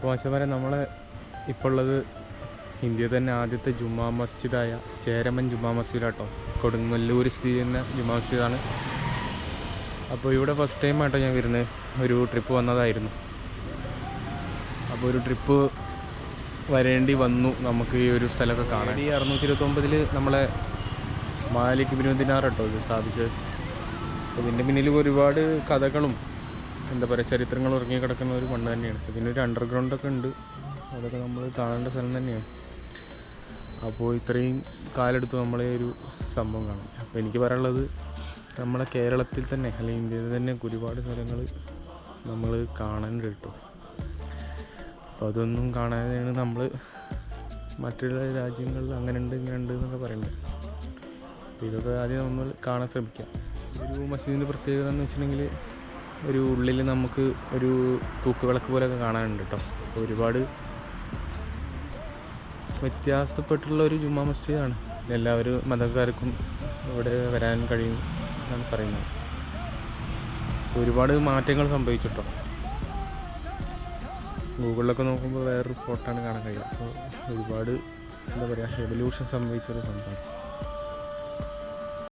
മോശം നമ്മളെ ഇപ്പോൾ ഉള്ളത് ഇന്ത്യയിൽ തന്നെ ആദ്യത്തെ ജുമാ മസ്ജിദായ ചേരമൻ ജുമാ മസ്ജിദാട്ടോ. കൊടുങ്ങല്ലൂർ സ്ഥിതി ചെയ്യുന്ന ജുമാ മസ്ജിദാണ്. അപ്പോൾ ഇവിടെ ഫസ്റ്റ് ടൈമായിട്ടോ ഞാൻ വരുന്നത്. ഒരു ട്രിപ്പ് വന്നതായിരുന്നു. അപ്പോൾ ഒരു ട്രിപ്പ് വരേണ്ടി വന്നു നമുക്ക് ഈ ഒരു സ്ഥലമൊക്കെ കാണാൻ. ഈ 629 നമ്മളെ മാലിക് ബിൻ ദിനാർ കേട്ടോ ഇത് സ്ഥാപിച്ചത്. അപ്പോൾ ഇതിൻ്റെ പിന്നിൽ ഒരുപാട് കഥകളും എന്താ പറയുക ചരിത്രങ്ങൾ ഉറങ്ങി കിടക്കുന്ന ഒരു മണ്ണ് തന്നെയാണ്. പിന്നെ ഒരു അണ്ടർഗ്രൗണ്ടൊക്കെ ഉണ്ട്, അതൊക്കെ നമ്മൾ കാണേണ്ട സ്ഥലം തന്നെയാണ്. അപ്പോൾ ഇത്രയും കാലെടുത്ത് നമ്മളെ ഒരു സംഭവം കാണാം. അപ്പോൾ എനിക്ക് പറയാനുള്ളത് നമ്മളെ കേരളത്തിൽ തന്നെ അല്ലെങ്കിൽ ഇന്ത്യയിൽ തന്നെ ഒരുപാട് സ്ഥലങ്ങൾ നമ്മൾ കാണാനുണ്ട് കേട്ടോ. അപ്പോൾ അതൊന്നും കാണാതെയാണ് നമ്മൾ മറ്റുള്ള രാജ്യങ്ങളിൽ അങ്ങനെ ഉണ്ട് ഇങ്ങനെ ഉണ്ട് എന്നൊക്കെ പറയുന്നത്. അപ്പോൾ ഇതൊക്കെ ആദ്യം നമ്മൾ കാണാൻ ശ്രമിക്കാം. ഒരു മസ്ജിദിൻ്റെ പ്രത്യേകത എന്ന് വെച്ചിട്ടുണ്ടെങ്കിൽ ഒരു ഉള്ളിൽ നമുക്ക് ഒരു തൂക്കുവിളക്ക് പോലെയൊക്കെ കാണാനുണ്ട് കേട്ടോ. അപ്പോൾ ഒരുപാട് വ്യത്യാസപ്പെട്ടുള്ള ഒരു ജുമാ മസ്ജിദാണ്. എല്ലാവരും മതക്കാർക്കും ഇവിടെ വരാൻ കഴിയും എന്നാണ് പറയുന്നത്. ഒരുപാട് മാറ്റങ്ങൾ സംഭവിച്ചിട്ടോ. ഗൂഗിളിലൊക്കെ നോക്കുമ്പോൾ വേറൊരു ഫോട്ടോയാണ് കാണാൻ കഴിയുക. അപ്പോൾ ഒരുപാട് എന്താ പറയുക എവല്യൂഷൻ സംഭവിച്ചൊരു സംഭവം.